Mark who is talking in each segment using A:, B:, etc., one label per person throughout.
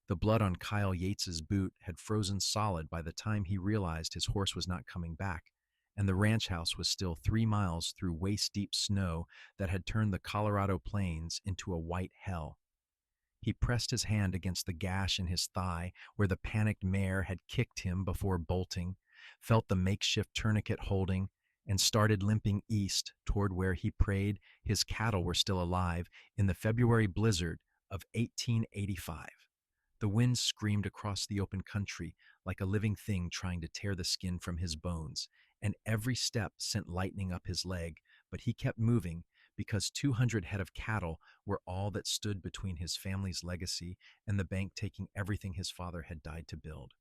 A: The blood on Kyle Yates's boot had frozen solid by the time he realized his horse was not coming back, and the ranch house was still 3 miles through waist-deep snow that had turned the Colorado plains into a white hell. He pressed his hand against the gash in his thigh where the panicked mare had kicked him before bolting, felt the makeshift tourniquet holding, and started limping east toward where he prayed his cattle were still alive in the February blizzard of 1885. The wind screamed across the open country like a living thing trying to tear the skin from his bones, and every step sent lightning up his leg, but he kept moving because 200 head of cattle were all that stood between his family's legacy and the bank taking everything his father had died to build.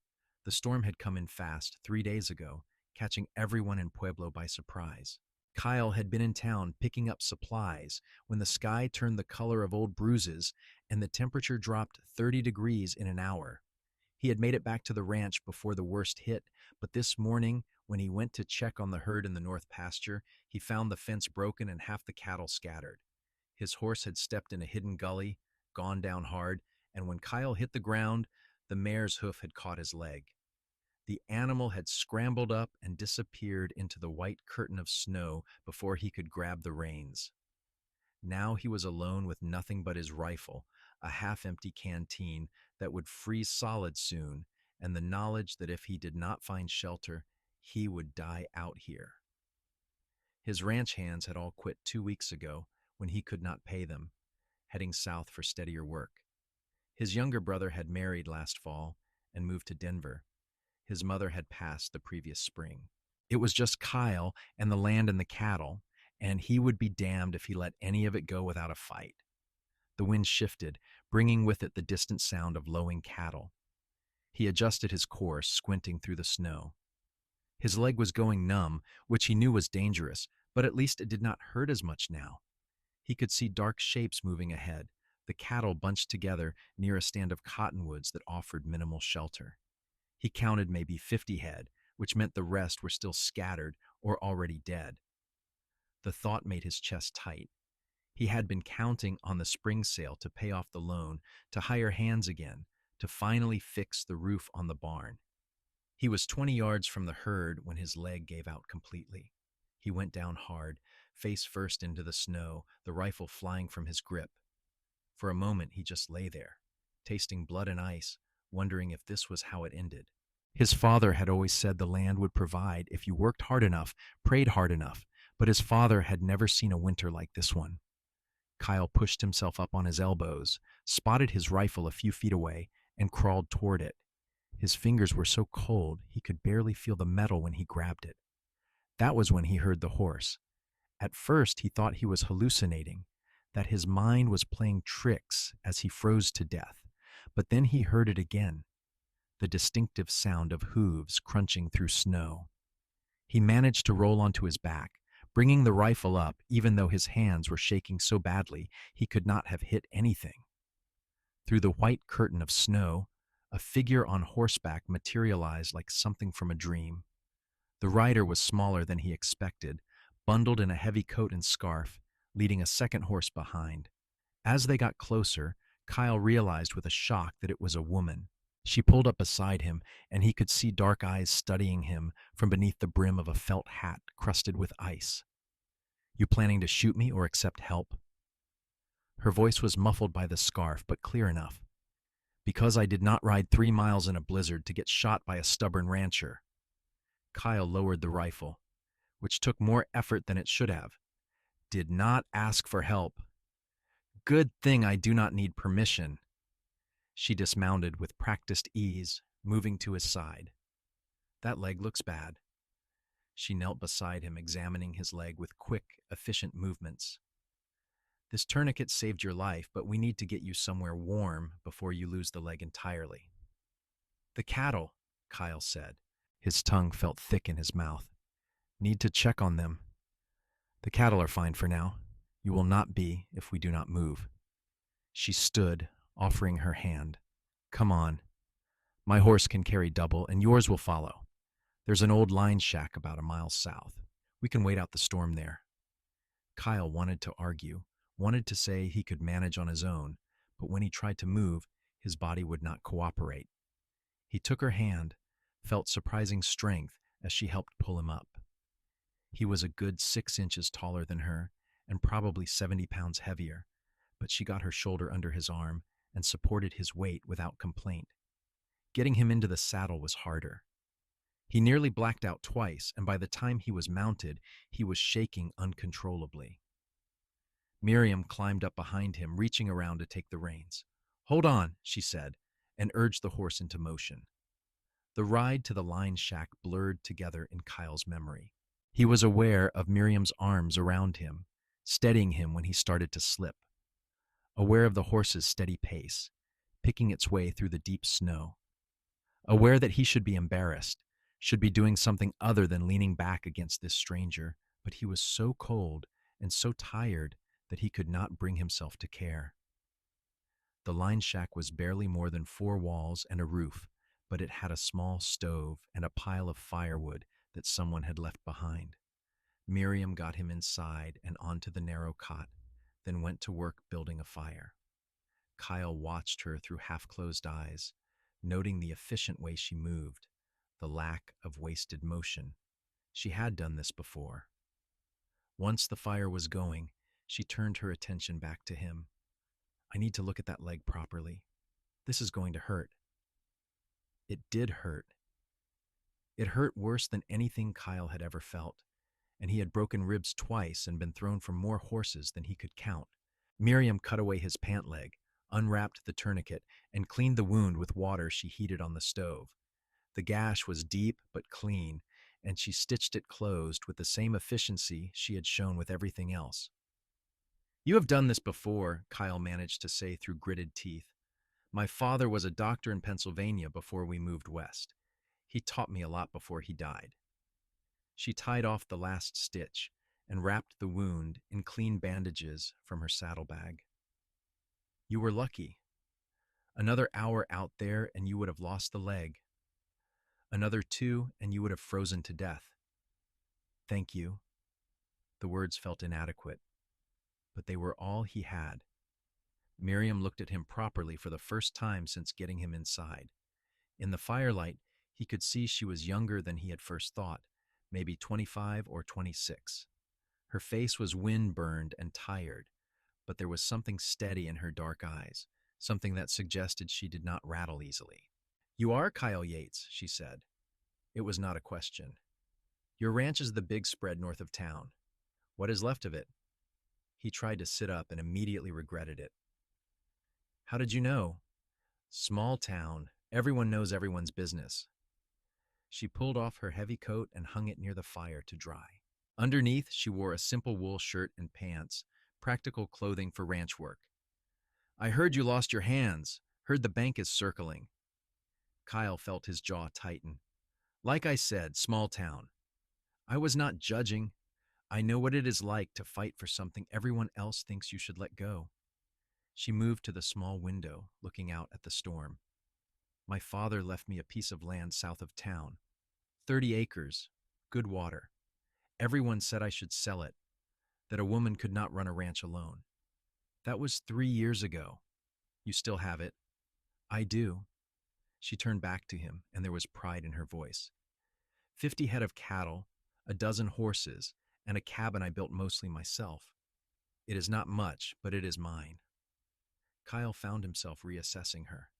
A: The storm had come in fast 3 days ago, catching everyone in Pueblo by surprise. Kyle had been in town picking up supplies when the sky turned the color of old bruises and the temperature dropped 30 degrees in an hour. He had made it back to the ranch before the worst hit, but this morning, when he went to check on the herd in the north pasture, he found the fence broken and half the cattle scattered. His horse had stepped in a hidden gully, gone down hard, and when Kyle hit the ground, the mare's hoof had caught his leg. The animal had scrambled up and disappeared into the white curtain of snow before he could grab the reins. Now he was alone with nothing but his rifle, a half-empty canteen that would freeze solid soon, and the knowledge that if he did not find shelter, he would die out here. His ranch hands had all quit 2 weeks ago when he could not pay them, heading south for steadier work. His younger brother had married last fall and moved to Denver. His mother had passed the previous spring. It was just Kyle and the land and the cattle, and he would be damned if he let any of it go without a fight. The wind shifted, bringing with it the distant sound of lowing cattle. He adjusted his course, squinting through the snow. His leg was going numb, which he knew was dangerous, but at least it did not hurt as much now. He could see dark shapes moving ahead, the cattle bunched together near a stand of cottonwoods that offered minimal shelter. He counted maybe 50 head, which meant the rest were still scattered or already dead. The thought made his chest tight. He had been counting on the spring sale to pay off the loan, to hire hands again, to finally fix the roof on the barn. He was 20 yards from the herd when his leg gave out completely. He went down hard, face first into the snow, the rifle flying from his grip. For a moment he just lay there, tasting blood and ice, wondering if this was how it ended. His father had always said the land would provide if you worked hard enough, prayed hard enough, but his father had never seen a winter like this one. Kyle pushed himself up on his elbows, spotted his rifle a few feet away, and crawled toward it. His fingers were so cold he could barely feel the metal when he grabbed it. That was when he heard the horse. At first he thought he was hallucinating, that his mind was playing tricks as he froze to death, but then he heard it again, the distinctive sound of hooves crunching through snow. He managed to roll onto his back, bringing the rifle up even though his hands were shaking so badly he could not have hit anything. Through the white curtain of snow, a figure on horseback materialized like something from a dream. The rider was smaller than he expected, bundled in a heavy coat and scarf, leading a second horse behind. As they got closer, Kyle realized with a shock that it was a woman. She pulled up beside him, and he could see dark eyes studying him from beneath the brim of a felt hat crusted with ice. "You planning to shoot me or accept help?" Her voice was muffled by the scarf, but clear enough. "Because I did not ride 3 miles in a blizzard to get shot by a stubborn rancher." Kyle lowered the rifle, which took more effort than it should have. "Did not ask for help." "Good thing I do not need permission." She dismounted with practiced ease, moving to his side. "That leg looks bad." She knelt beside him, examining his leg with quick, efficient movements. "This tourniquet saved your life, but we need to get you somewhere warm before you lose the leg entirely." "The cattle," Kyle said. His tongue felt thick in his mouth. "Need to check on them." "The cattle are fine for now. You will not be if we do not move." She stood, offering her hand. "Come on. My horse can carry double, and yours will follow. There's an old line shack about a mile south. We can wait out the storm there." Kyle wanted to argue, wanted to say he could manage on his own, but when he tried to move, his body would not cooperate. He took her hand, felt surprising strength as she helped pull him up. He was a good 6 inches taller than her and probably 70 pounds heavier, but she got her shoulder under his arm and supported his weight without complaint. Getting him into the saddle was harder. He nearly blacked out twice, and by the time he was mounted, he was shaking uncontrollably. Miriam climbed up behind him, reaching around to take the reins. "Hold on," she said, and urged the horse into motion. The ride to the line shack blurred together in Kyle's memory. He was aware of Miriam's arms around him, steadying him when he started to slip, aware of the horse's steady pace, picking its way through the deep snow, aware that he should be embarrassed, should be doing something other than leaning back against this stranger, but he was so cold and so tired that he could not bring himself to care. The line shack was barely more than 4 walls and a roof, but it had a small stove and a pile of firewood that someone had left behind. Miriam got him inside and onto the narrow cot, then went to work building a fire. Kyle watched her through half-closed eyes, noting the efficient way she moved, the lack of wasted motion. She had done this before. Once the fire was going, she turned her attention back to him. "I need to look at that leg properly. This is going to hurt." It did hurt. It hurt worse than anything Kyle had ever felt, and he had broken ribs twice and been thrown from more horses than he could count. Miriam cut away his pant leg, unwrapped the tourniquet, and cleaned the wound with water she heated on the stove. The gash was deep but clean, and she stitched it closed with the same efficiency she had shown with everything else. "You have done this before," Kyle managed to say through gritted teeth. "My father was a doctor in Pennsylvania before we moved west. He taught me a lot before he died." She tied off the last stitch and wrapped the wound in clean bandages from her saddlebag. "You were lucky. Another hour out there and you would have lost the leg. Another 2 and you would have frozen to death." "Thank you." The words felt inadequate, but they were all he had. Miriam looked at him properly for the first time since getting him inside. In the firelight, he could see she was younger than he had first thought, maybe 25 or 26. Her face was wind-burned and tired, but there was something steady in her dark eyes, something that suggested she did not rattle easily. "You are Kyle Yates," she said. It was not a question. "Your ranch is the big spread north of town. What is left of it?" He tried to sit up and immediately regretted it. "How did you know?" "Small town. Everyone knows everyone's business." She pulled off her heavy coat and hung it near the fire to dry. Underneath, she wore a simple wool shirt and pants, practical clothing for ranch work. "I heard you lost your hands. Heard the bank is circling." Kyle felt his jaw tighten. "Like I said, small town. I was not judging. I know what it is like to fight for something everyone else thinks you should let go." She moved to the small window, looking out at the storm. "My father left me a piece of land south of town. 30 acres, good water. Everyone said I should sell it, that a woman could not run a ranch alone. That was 3 years ago. You still have it?" "I do." She turned back to him, and there was pride in her voice. 50 head of cattle, a dozen horses, and a cabin I built mostly myself. It is not much, but it is mine." Kyle found himself reassessing her.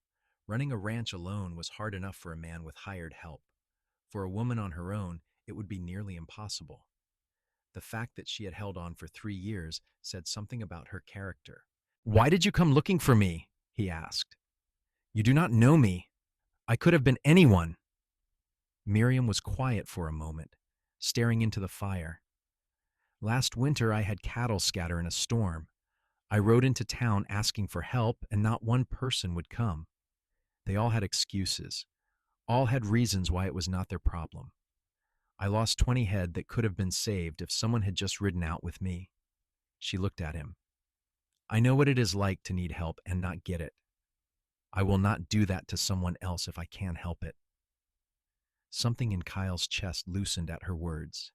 A: Running a ranch alone was hard enough for a man with hired help. For a woman on her own, it would be nearly impossible. The fact that she had held on for 3 years said something about her character. "Why did you come looking for me?" he asked. "You do not know me. I could have been anyone." Miriam was quiet for a moment, staring into the fire. "Last winter I had cattle scatter in a storm. I rode into town asking for help, and not one person would come. They all had excuses. All had reasons why it was not their problem. I lost 20 head that could have been saved if someone had just ridden out with me." She looked at him. "I know what it is like to need help and not get it. I will not do that to someone else if I can help it." Something in Kyle's chest loosened at her words.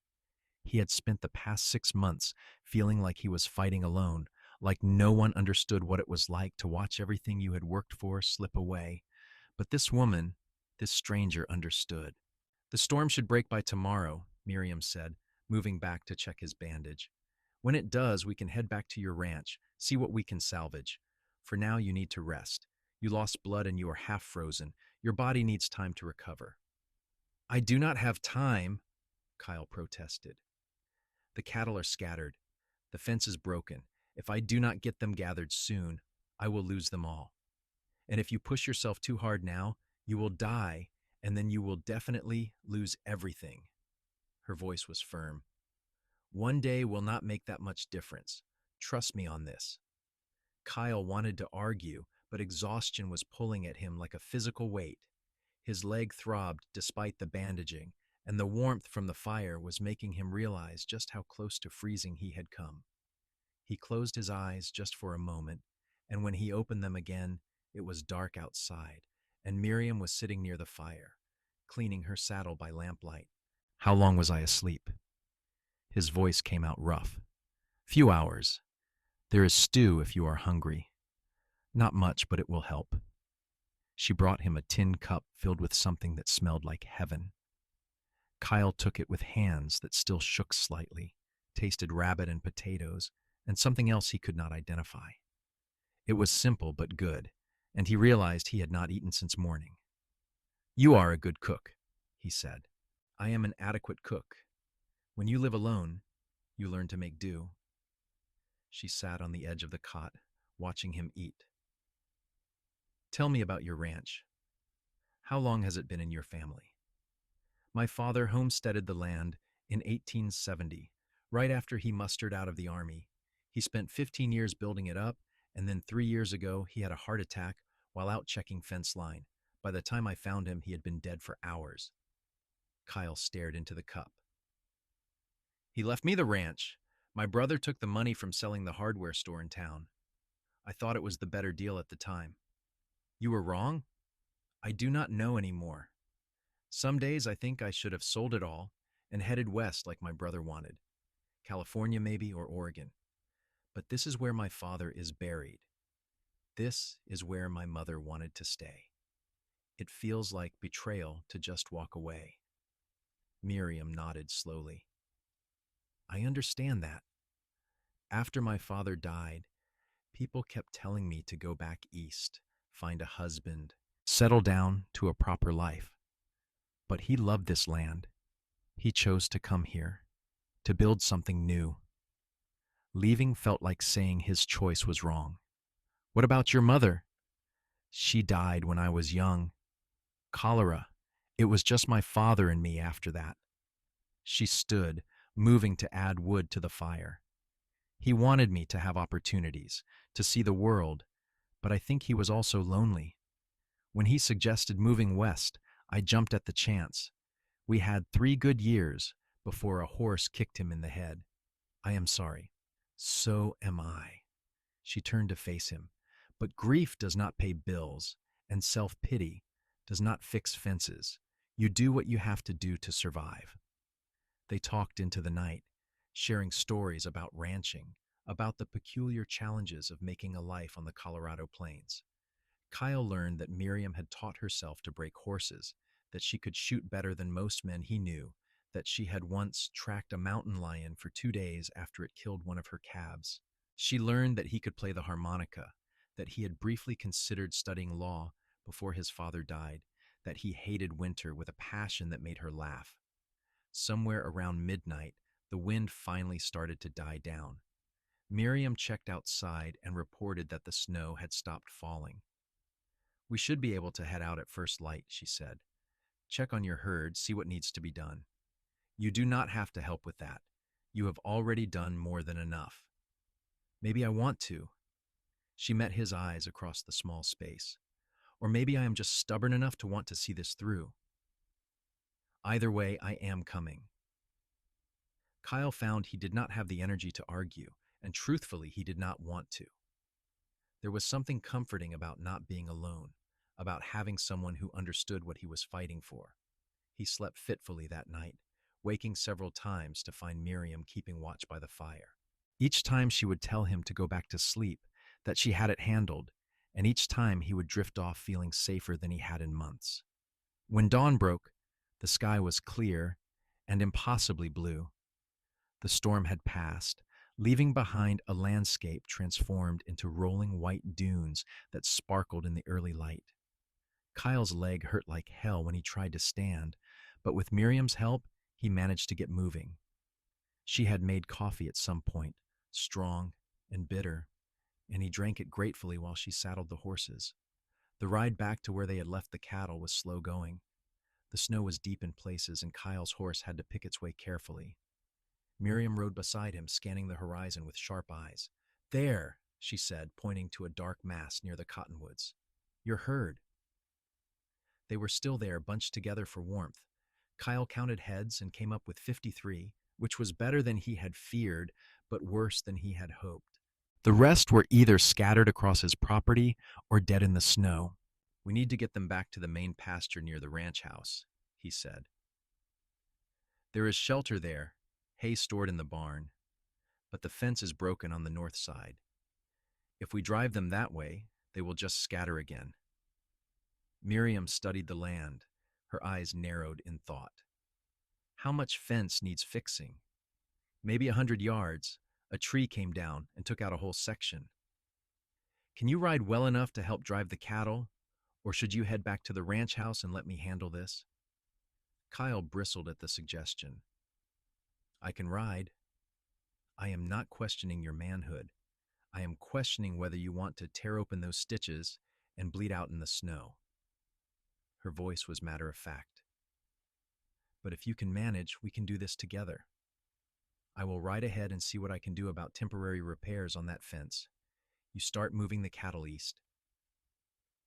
A: He had spent the past 6 months feeling like he was fighting alone, like no one understood what it was like to watch everything you had worked for slip away. But this woman, this stranger, understood. The storm should break by tomorrow, Miriam said, moving back to check his bandage. When it does, we can head back to your ranch, see what we can salvage. For now, you need to rest. You lost blood and you are half frozen. Your body needs time to recover. I do not have time, Kyle protested. The cattle are scattered. The fence is broken. If I do not get them gathered soon, I will lose them all. And if you push yourself too hard now, you will die, and then you will definitely lose everything. Her voice was firm. One day will not make that much difference. Trust me on this. Kyle wanted to argue, but exhaustion was pulling at him like a physical weight. His leg throbbed despite the bandaging, and the warmth from the fire was making him realize just how close to freezing he had come. He closed his eyes just for a moment, and when he opened them again, it was dark outside, and Miriam was sitting near the fire, cleaning her saddle by lamplight. How long was I asleep? His voice came out rough. Few hours. There is stew if you are hungry. Not much, but it will help. She brought him a tin cup filled with something that smelled like heaven. Kyle took it with hands that still shook slightly, tasted rabbit and potatoes, and something else he could not identify. It was simple but good, and he realized he had not eaten since morning. You are a good cook, he said. I am an adequate cook. When you live alone, you learn to make do. She sat on the edge of the cot, watching him eat. Tell me about your ranch. How long has it been in your family? My father homesteaded the land in 1870, right after he mustered out of the army. He spent 15 years building it up, and then 3 years ago he had a heart attack while out checking fence line. By the time I found him, he had been dead for hours. Kyle stared into the cup. He left me the ranch. My brother took the money from selling the hardware store in town. I thought it was the better deal at the time. You were wrong? I do not know anymore. Some days I think I should have sold it all and headed west like my brother wanted. California maybe, or Oregon. But this is where my father is buried. This is where my mother wanted to stay. It feels like betrayal to just walk away. Miriam nodded slowly. I understand that. After my father died, people kept telling me to go back east, find a husband, settle down to a proper life. But he loved this land. He chose to come here, to build something new. Leaving felt like saying his choice was wrong. What about your mother? She died when I was young. Cholera. It was just my father and me after that. She stood, moving to add wood to the fire. He wanted me to have opportunities, to see the world, but I think he was also lonely. When he suggested moving west, I jumped at the chance. We had 3 good years before a horse kicked him in the head. I am sorry. So am I. She turned to face him. But grief does not pay bills, and self-pity does not fix fences. You do what you have to do to survive. They talked into the night, sharing stories about ranching, about the peculiar challenges of making a life on the Colorado plains. Kyle learned that Miriam had taught herself to break horses, that she could shoot better than most men he knew, that she had once tracked a mountain lion for 2 days after it killed one of her calves. She learned that he could play the harmonica, that he had briefly considered studying law before his father died, that he hated winter with a passion that made her laugh. Somewhere around midnight, the wind finally started to die down. Miriam checked outside and reported that the snow had stopped falling. We should be able to head out at first light, she said. Check on your herd, see what needs to be done. You do not have to help with that. You have already done more than enough. Maybe I want to. She met his eyes across the small space. Or maybe I am just stubborn enough to want to see this through. Either way, I am coming. Kyle found he did not have the energy to argue, and truthfully, he did not want to. There was something comforting about not being alone, about having someone who understood what he was fighting for. He slept fitfully that night, waking several times to find Miriam keeping watch by the fire. Each time she would tell him to go back to sleep, that she had it handled, and each time he would drift off feeling safer than he had in months. When dawn broke, the sky was clear and impossibly blue. The storm had passed, leaving behind a landscape transformed into rolling white dunes that sparkled in the early light. Kyle's leg hurt like hell when he tried to stand, but with Miriam's help, he managed to get moving. She had made coffee at some point, strong and bitter, and he drank it gratefully while she saddled the horses. The ride back to where they had left the cattle was slow going. The snow was deep in places, and Kyle's horse had to pick its way carefully. Miriam rode beside him, scanning the horizon with sharp eyes. "There," she said, pointing to a dark mass near the cottonwoods. "Your herd." They were still there, bunched together for warmth. Kyle counted heads and came up with 53, which was better than he had feared, but worse than he had hoped. The rest were either scattered across his property or dead in the snow. "We need to get them back to the main pasture near the ranch house," he said. "There is shelter there, hay stored in the barn, but the fence is broken on the north side. If we drive them that way, they will just scatter again." Miriam studied the land, her eyes narrowed in thought. How much fence needs fixing? Maybe 100 yards. A tree came down and took out a whole section. "Can you ride well enough to help drive the cattle, or should you head back to the ranch house and let me handle this?" Kyle bristled at the suggestion. "I can ride. I am not questioning your manhood. I am questioning whether you want to tear open those stitches and bleed out in the snow." Her voice was matter of fact. "But if you can manage, we can do this together. I will ride ahead and see what I can do about temporary repairs on that fence. You start moving the cattle east.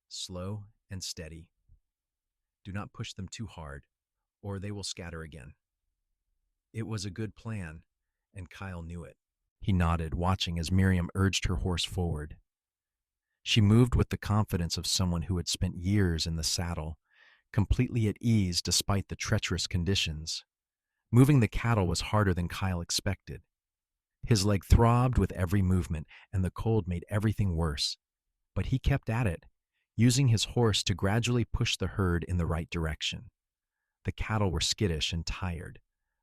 A: Slow and steady. Do not push them too hard, or they will scatter again." It was a good plan, and Kyle knew it. He nodded, watching as Miriam urged her horse forward. She moved with the confidence of someone who had spent years in the saddle, completely at ease despite the treacherous conditions. Moving the cattle was harder than Kyle expected. His leg throbbed with every movement, and the cold made everything worse. But he kept at it, using his horse to gradually push the herd in the right direction. The cattle were skittish and tired,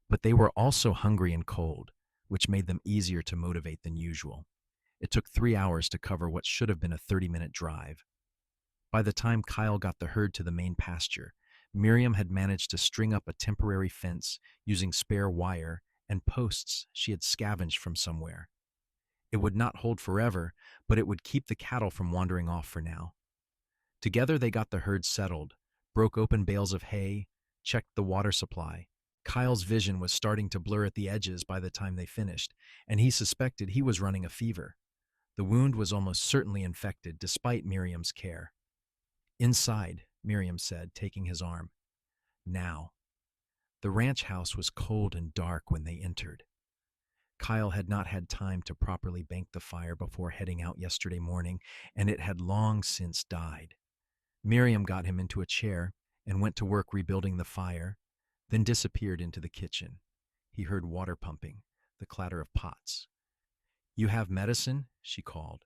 A: but they were also hungry and cold, which made them easier to motivate than usual. It took 3 hours to cover what should have been a 30-minute drive. By the time Kyle got the herd to the main pasture, Miriam had managed to string up a temporary fence using spare wire and posts she had scavenged from somewhere. It would not hold forever, but it would keep the cattle from wandering off for now. Together they got the herd settled, broke open bales of hay, checked the water supply. Kyle's vision was starting to blur at the edges by the time they finished, and he suspected he was running a fever. The wound was almost certainly infected, despite Miriam's care. "Inside," Miriam said, taking his arm. "Now." The ranch house was cold and dark when they entered. Kyle had not had time to properly bank the fire before heading out yesterday morning, and it had long since died. Miriam got him into a chair and went to work rebuilding the fire, then disappeared into the kitchen. He heard water pumping, the clatter of pots. "You have medicine?" she called.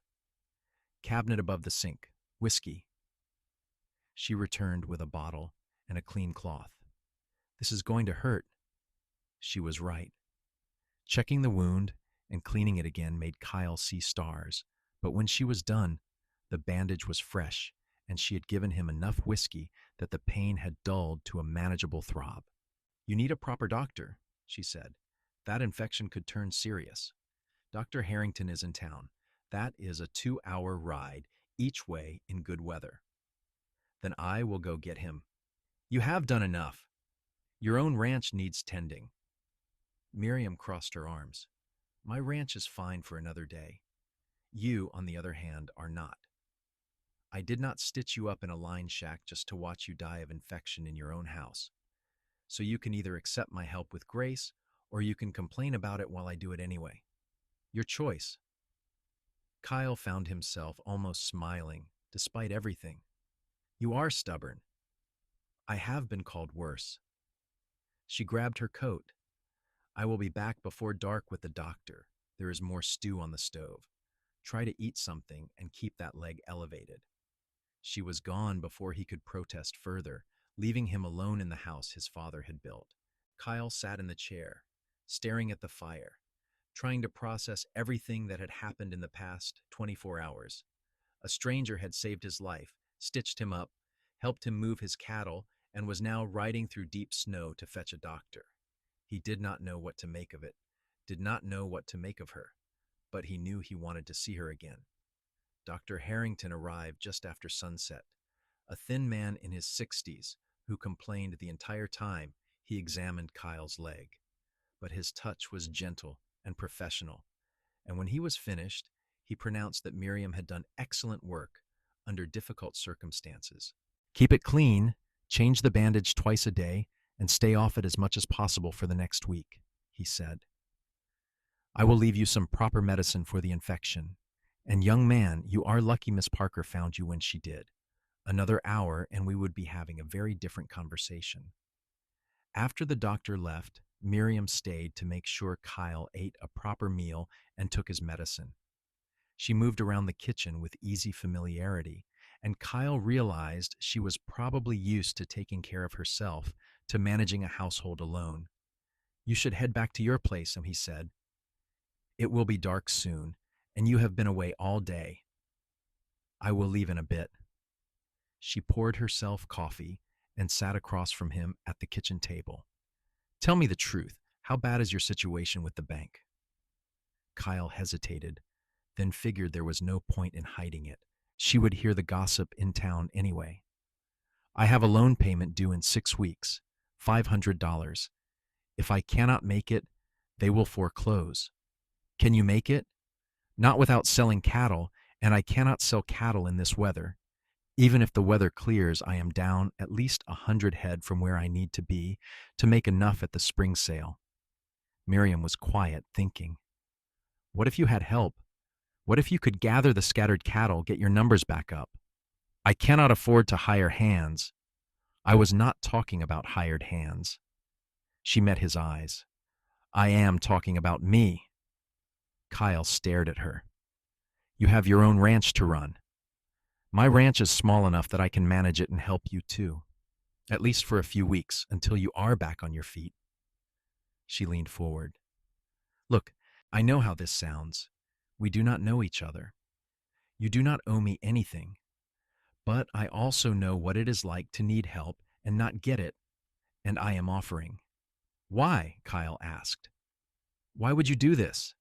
A: "Cabinet above the sink. Whiskey." She returned with a bottle and a clean cloth. "This is going to hurt." She was right. Checking the wound and cleaning it again made Kyle see stars, but when she was done, the bandage was fresh, and she had given him enough whiskey that the pain had dulled to a manageable throb. "You need a proper doctor," she said. "That infection could turn serious. Dr. Harrington is in town. That is a 2-hour ride each way in good weather." "Then I will go get him." "You have done enough. Your own ranch needs tending." Miriam crossed her arms. "My ranch is fine for another day. You, on the other hand, are not. I did not stitch you up in a line shack just to watch you die of infection in your own house. So you can either accept my help with grace, or you can complain about it while I do it anyway. Your choice." Kyle found himself almost smiling, despite everything. "You are stubborn." "I have been called worse." She grabbed her coat. "I will be back before dark with the doctor. There is more stew on the stove. Try to eat something and keep that leg elevated." She was gone before he could protest further, leaving him alone in the house his father had built. Kyle sat in the chair, staring at the fire, trying to process everything that had happened in the past 24 hours. A stranger had saved his life, stitched him up, helped him move his cattle, and was now riding through deep snow to fetch a doctor. He did not know what to make of it, did not know what to make of her, but he knew he wanted to see her again. Dr. Harrington arrived just after sunset, a thin man in his 60s who complained the entire time he examined Kyle's leg. But his touch was gentle and professional, and when he was finished, he pronounced that Miriam had done excellent work under difficult circumstances. "Keep it clean, change the bandage twice a day, and stay off it as much as possible for the next week," he said. "I will leave you some proper medicine for the infection. And young man, you are lucky Miss Parker found you when she did. Another hour and we would be having a very different conversation." After the doctor left, Miriam stayed to make sure Kyle ate a proper meal and took his medicine. She moved around the kitchen with easy familiarity, and Kyle realized she was probably used to taking care of herself, to managing a household alone. "You should head back to your place," he said. "It will be dark soon, and you have been away all day." "I will leave in a bit." She poured herself coffee and sat across from him at the kitchen table. "Tell me the truth. How bad is your situation with the bank?" Kyle hesitated, then figured there was no point in hiding it. She would hear the gossip in town anyway. "I have a loan payment due in 6 weeks, $500. If I cannot make it, they will foreclose." "Can you make it?" "Not without selling cattle, and I cannot sell cattle in this weather. Even if the weather clears, I am down at least 100 head from where I need to be to make enough at the spring sale." Miriam was quiet, thinking. What if you had help? What if you could gather the scattered cattle, get your numbers back up? "I cannot afford to hire hands." I was not talking about hired hands. She met his eyes. "I am talking about me." Kyle stared at her. "You have your own ranch to run." "My ranch is small enough that I can manage it and help you too. At least for a few weeks, until you are back on your feet." She leaned forward. "Look, I know how this sounds. We do not know each other. You do not owe me anything. But I also know what it is like to need help and not get it, and I am offering." "Why?" Kyle asked. "Why would you do this?"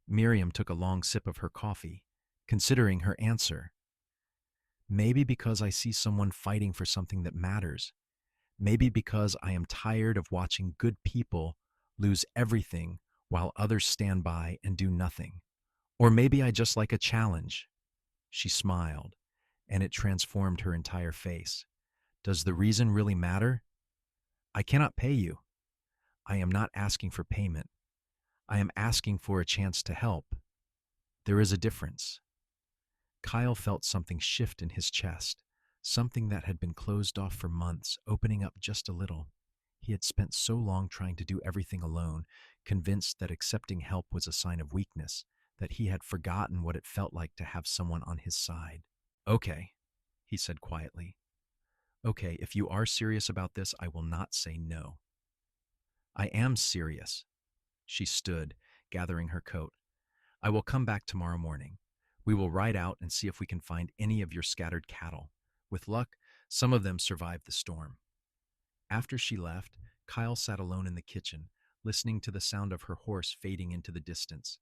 A: Miriam took a long sip of her coffee, considering her answer. "Maybe because I see someone fighting for something that matters. Maybe because I am tired of watching good people lose everything while others stand by and do nothing. Or maybe I just like a challenge." She smiled, and it transformed her entire face. "Does the reason really matter? I cannot pay you. I am not asking for payment. I am asking for a chance to help. There is a difference." Kyle felt something shift in his chest, something that had been closed off for months, opening up just a little. He had spent so long trying to do everything alone, convinced that accepting help was a sign of weakness, that he had forgotten what it felt like to have someone on his side. "Okay," he said quietly. "Okay, if you are serious about this, I will not say no." "I am serious." She stood, gathering her coat. "I will come back tomorrow morning. We will ride out and see if we can find any of your scattered cattle. With luck, some of them survived the storm." After she left, Kyle sat alone in the kitchen, listening to the sound of her horse fading into the distance.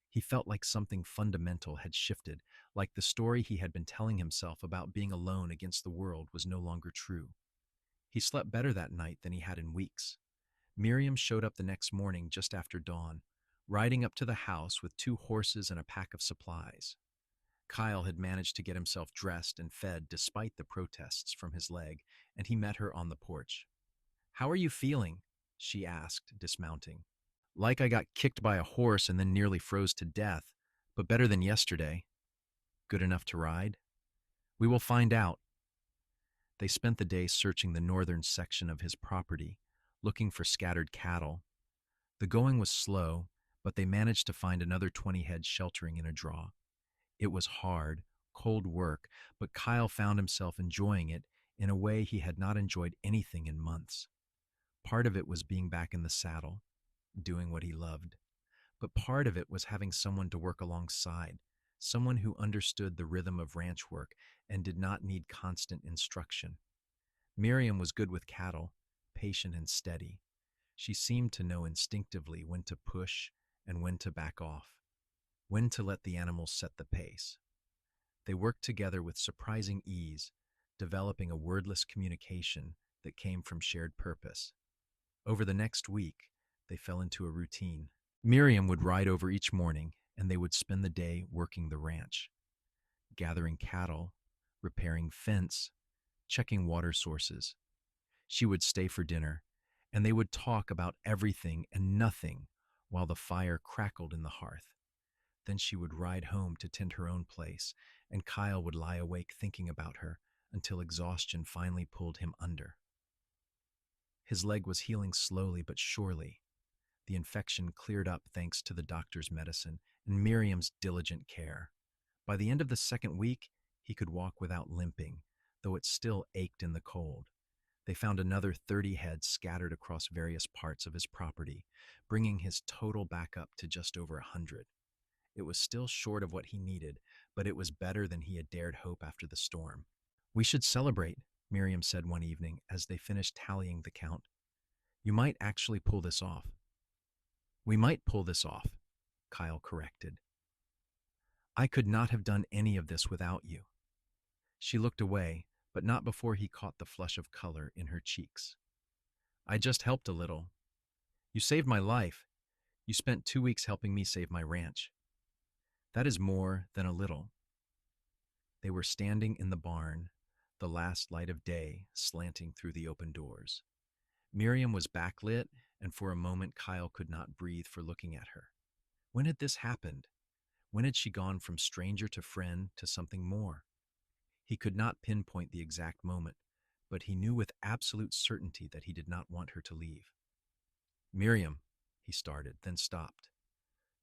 A: He felt like something fundamental had shifted, like the story he had been telling himself about being alone against the world was no longer true. He slept better that night than he had in weeks. Miriam showed up the next morning just after dawn, riding up to the house with 2 horses and a pack of supplies. Kyle had managed to get himself dressed and fed despite the protests from his leg, and he met her on the porch. "How are you feeling?" she asked, dismounting. "Like I got kicked by a horse and then nearly froze to death, but better than yesterday." "Good enough to ride?" "We will find out." They spent the day searching the northern section of his property, looking for scattered cattle. The going was slow, but they managed to find another 20 heads sheltering in a draw. It was hard, cold work, but Kyle found himself enjoying it in a way he had not enjoyed anything in months. Part of it was being back in the saddle, doing what he loved, but part of it was having someone to work alongside, someone who understood the rhythm of ranch work and did not need constant instruction. Miriam was good with cattle, patient and steady. She seemed to know instinctively when to push and when to back off, when to let the animals set the pace. They worked together with surprising ease, developing a wordless communication that came from shared purpose. Over the next week, they fell into a routine. Miriam would ride over each morning, and they would spend the day working the ranch, gathering cattle, repairing fence, checking water sources. She would stay for dinner, and they would talk about everything and nothing while the fire crackled in the hearth. Then she would ride home to tend her own place, and Kyle would lie awake thinking about her until exhaustion finally pulled him under. His leg was healing slowly but surely. The infection cleared up thanks to the doctor's medicine and Miriam's diligent care. By the end of the second week, he could walk without limping, though it still ached in the cold. They found another 30 heads scattered across various parts of his property, bringing his total back up to just over 100. It was still short of what he needed, but it was better than he had dared hope after the storm. "We should celebrate," Miriam said one evening as they finished tallying the count. "You might actually pull this off." "We might pull this off," Kyle corrected. "I could not have done any of this without you." She looked away, but not before he caught the flush of color in her cheeks. "I just helped a little. You saved my life. You spent 2 weeks helping me save my ranch. That is more than a little." They were standing in the barn, the last light of day slanting through the open doors. Miriam was backlit, and for a moment Kyle could not breathe for looking at her. When had this happened? When had she gone from stranger to friend to something more? He could not pinpoint the exact moment, but he knew with absolute certainty that he did not want her to leave. "Miriam," he started, then stopped,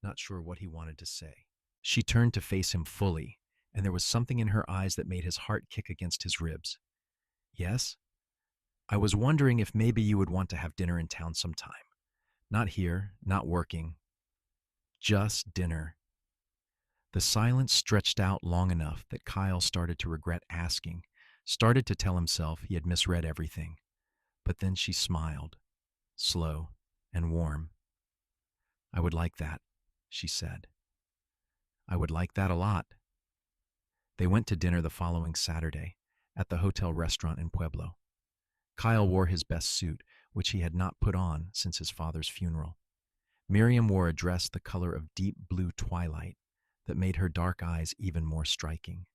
A: not sure what he wanted to say. She turned to face him fully, and there was something in her eyes that made his heart kick against his ribs. "Yes? I was wondering if maybe you would want to have dinner in town sometime. Not here, not working. Just dinner." The silence stretched out long enough that Kyle started to regret asking, started to tell himself he had misread everything. But then she smiled, slow and warm. "I would like that," she said. "I would like that a lot." They went to dinner the following Saturday at the hotel restaurant in Pueblo. Kyle wore his best suit, which he had not put on since his father's funeral. Miriam wore a dress the color of deep blue twilight that made her dark eyes even more striking.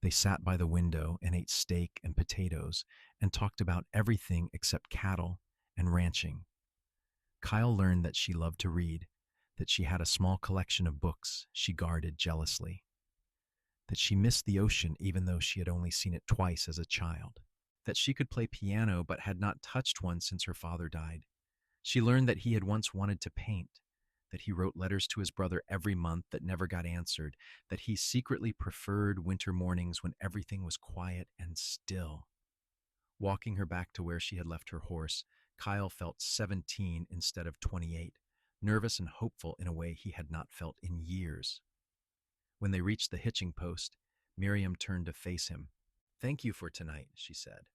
A: They sat by the window and ate steak and potatoes and talked about everything except cattle and ranching. Kyle learned that she loved to read, that she had a small collection of books she guarded jealously, that she missed the ocean even though she had only seen it twice as a child, that she could play piano but had not touched one since her father died. She learned that he had once wanted to paint, that he wrote letters to his brother every month that never got answered, that he secretly preferred winter mornings when everything was quiet and still. Walking her back to where she had left her horse, Kyle felt 17 instead of 28, nervous and hopeful in a way he had not felt in years. When they reached the hitching post, Miriam turned to face him. "Thank you for tonight," she said.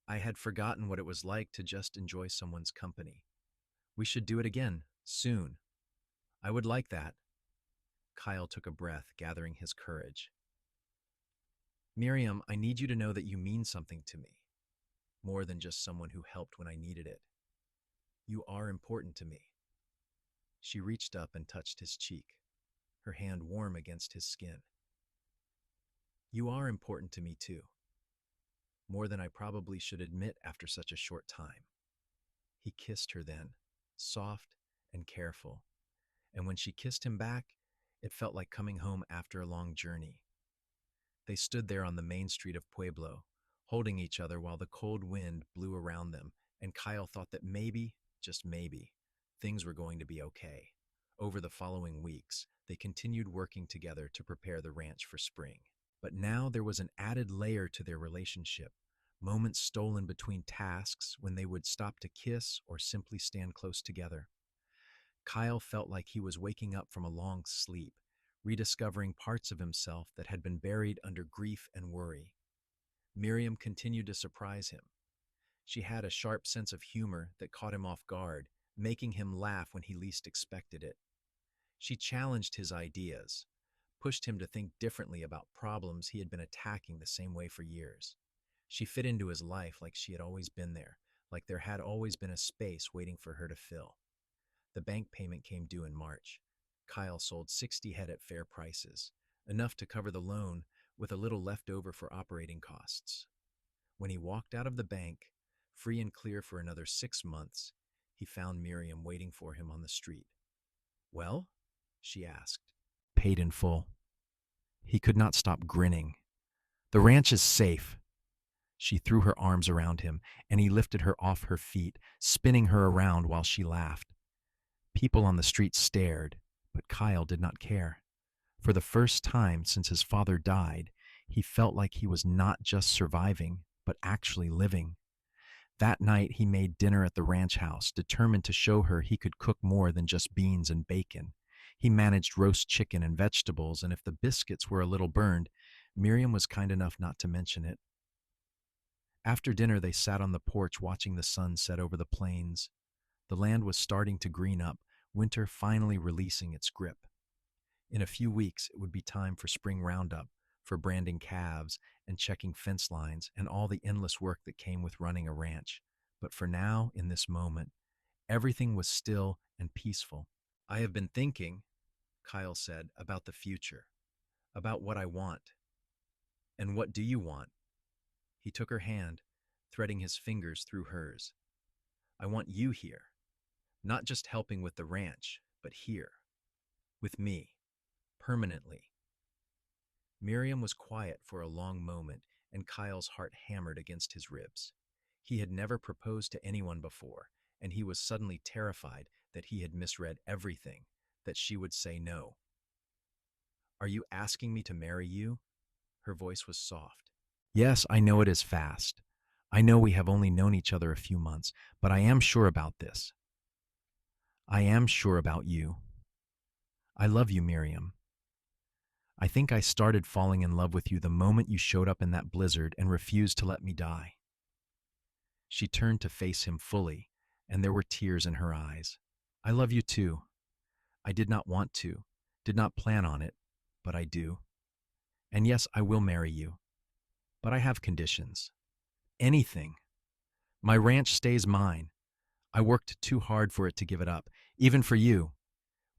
A: "I had forgotten what it was like to just enjoy someone's company. We should do it again, soon." "I would like that." Kyle took a breath, gathering his courage. "Miriam, I need you to know that you mean something to me, more than just someone who helped when I needed it. You are important to me." She reached up and touched his cheek, her hand warm against his skin. "You are important to me too, more than I probably should admit after such a short time." He kissed her then, soft and careful, and when she kissed him back, it felt like coming home after a long journey. They stood there on the main street of Pueblo, holding each other while the cold wind blew around them, and Kyle thought that maybe, just maybe, things were going to be okay. Over the following weeks, they continued working together to prepare the ranch for spring. But now there was an added layer to their relationship, moments stolen between tasks when they would stop to kiss or simply stand close together. Kyle felt like he was waking up from a long sleep, rediscovering parts of himself that had been buried under grief and worry. Miriam continued to surprise him. She had a sharp sense of humor that caught him off guard, making him laugh when he least expected it. She challenged his ideas, pushed him to think differently about problems he had been attacking the same way for years. She fit into his life like she had always been there, like there had always been a space waiting for her to fill. The bank payment came due in March. Kyle sold 60 head at fair prices, enough to cover the loan with a little left over for operating costs. When he walked out of the bank, free and clear for another 6 months, he found Miriam waiting for him on the street. Well? She asked. Paid in full. He could not stop grinning. The ranch is safe. She threw her arms around him, and he lifted her off her feet, spinning her around while she laughed. People on the street stared, but Kyle did not care. For the first time since his father died, he felt like he was not just surviving, but actually living. That night, he made dinner at the ranch house, determined to show her he could cook more than just beans and bacon. He managed roast chicken and vegetables, and if the biscuits were a little burned, Miriam was kind enough not to mention it. After dinner, they sat on the porch watching the sun set over the plains. The land was starting to green up, winter finally releasing its grip. In a few weeks, it would be time for spring roundup, for branding calves and checking fence lines and all the endless work that came with running a ranch. But for now, in this moment, everything was still and peaceful. I have been thinking, Kyle said, about the future, about what I want. And what do you want? He took her hand, threading his fingers through hers. I want you here, not just helping with the ranch, but here, with me, permanently. Miriam was quiet for a long moment, and Kyle's heart hammered against his ribs. He had never proposed to anyone before, and he was suddenly terrified that he had misread everything, that she would say no. Are you asking me to marry you? Her voice was soft. Yes, I know it is fast. I know we have only known each other a few months, but I am sure about this. I am sure about you. I love you, Miriam. I think I started falling in love with you the moment you showed up in that blizzard and refused to let me die. She turned to face him fully, and there were tears in her eyes. I love you too. I did not want to, did not plan on it, but I do. And yes, I will marry you. But I have conditions. Anything. My ranch stays mine. I worked too hard for it to give it up, even for you.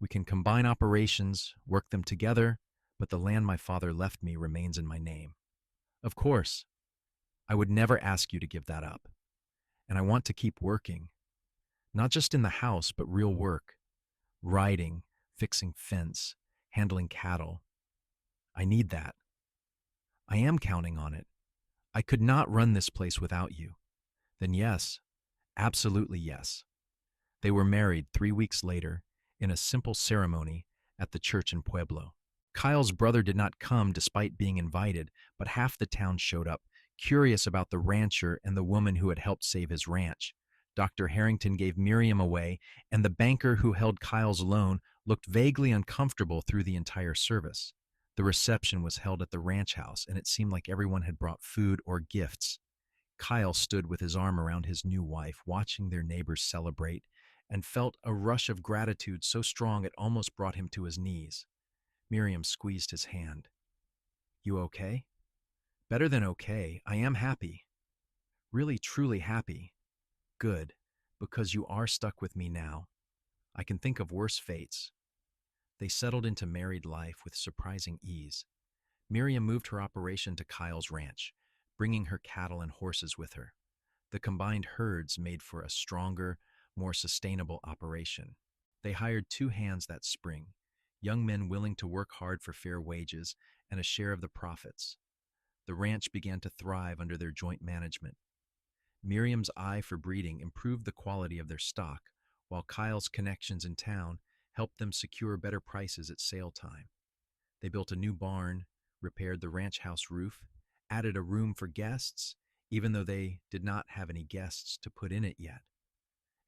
A: We can combine operations, work them together, but the land my father left me remains in my name. Of course, I would never ask you to give that up. And I want to keep working, not just in the house, but real work. Riding, fixing fence, handling cattle. I need that. I am counting on it. I could not run this place without you. Then yes, absolutely yes. They were married 3 weeks later in a simple ceremony at the church in Pueblo. Kyle's brother did not come despite being invited, but half the town showed up, curious about the rancher and the woman who had helped save his ranch. Dr. Harrington gave Miriam away, and the banker who held Kyle's loan looked vaguely uncomfortable through the entire service. The reception was held at the ranch house, and it seemed like everyone had brought food or gifts. Kyle stood with his arm around his new wife, watching their neighbors celebrate, and felt a rush of gratitude so strong it almost brought him to his knees. Miriam squeezed his hand. You okay? Better than okay. I am happy. Really, truly happy. Good, because you are stuck with me now. I can think of worse fates. They settled into married life with surprising ease. Miriam moved her operation to Kyle's ranch, bringing her cattle and horses with her. The combined herds made for a stronger, more sustainable operation. They hired 2 hands that spring, young men willing to work hard for fair wages and a share of the profits. The ranch began to thrive under their joint management. Miriam's eye for breeding improved the quality of their stock, while Kyle's connections in town helped them secure better prices at sale time. They built a new barn, repaired the ranch house roof, added a room for guests, even though they did not have any guests to put in it yet.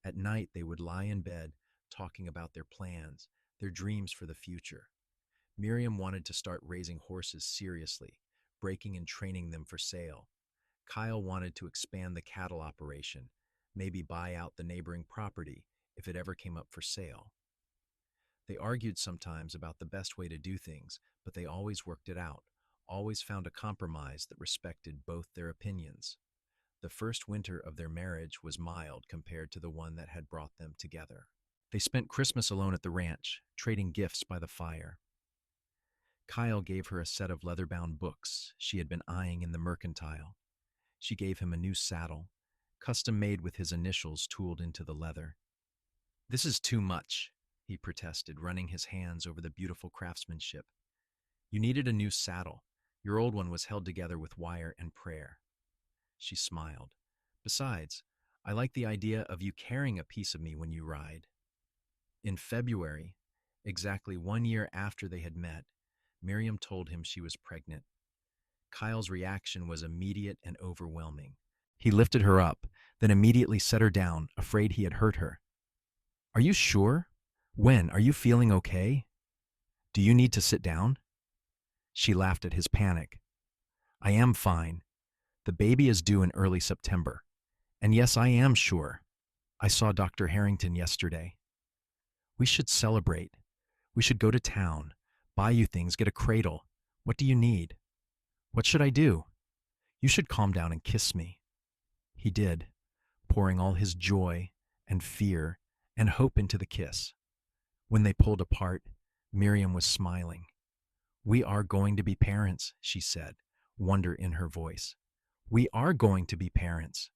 A: At night, they would lie in bed talking about their plans, their dreams for the future. Miriam wanted to start raising horses seriously, breaking and training them for sale. Kyle wanted to expand the cattle operation, maybe buy out the neighboring property if it ever came up for sale. They argued sometimes about the best way to do things, but they always worked it out, always found a compromise that respected both their opinions. The first winter of their marriage was mild compared to the one that had brought them together. They spent Christmas alone at the ranch, trading gifts by the fire. Kyle gave her a set of leather-bound books she had been eyeing in the mercantile. She gave him a new saddle, custom made with his initials tooled into the leather. "This is too much," he protested, running his hands over the beautiful craftsmanship. "You needed a new saddle. Your old one was held together with wire and prayer." She smiled. "Besides, I like the idea of you carrying a piece of me when you ride." In February, exactly 1 year after they had met, Miriam told him she was pregnant. Kyle's reaction was immediate and overwhelming. He lifted her up, then immediately set her down, afraid he had hurt her. "Are you sure? When? Are you feeling okay? Do you need to sit down?" She laughed at his panic. "I am fine. The baby is due in early September. And yes, I am sure. I saw Dr. Harrington yesterday. We should celebrate. We should go to town, buy you things, get a cradle. What do you need? What should I do? You should calm down and kiss me." He did, pouring all his joy and fear and hope into the kiss. When they pulled apart, Miriam was smiling. "We are going to be parents," she said, wonder in her voice. "We are going to be parents,"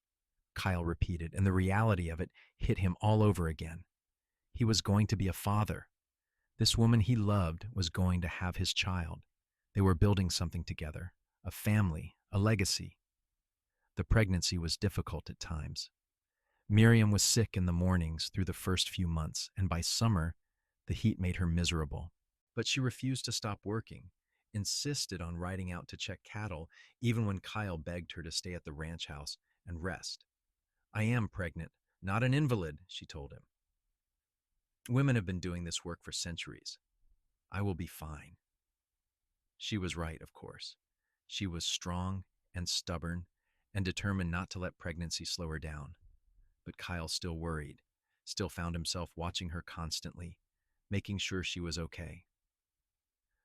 A: Kyle repeated, and the reality of it hit him all over again. He was going to be a father. This woman he loved was going to have his child. They were building something together, a family, a legacy. The pregnancy was difficult at times. Miriam was sick in the mornings through the first few months, and by summer, the heat made her miserable. But she refused to stop working, insisted on riding out to check cattle, even when Kyle begged her to stay at the ranch house and rest. "I am pregnant, not an invalid," she told him. "Women have been doing this work for centuries. I will be fine." She was right, of course. She was strong and stubborn and determined not to let pregnancy slow her down. But Kyle still worried, still found himself watching her constantly, making sure she was okay.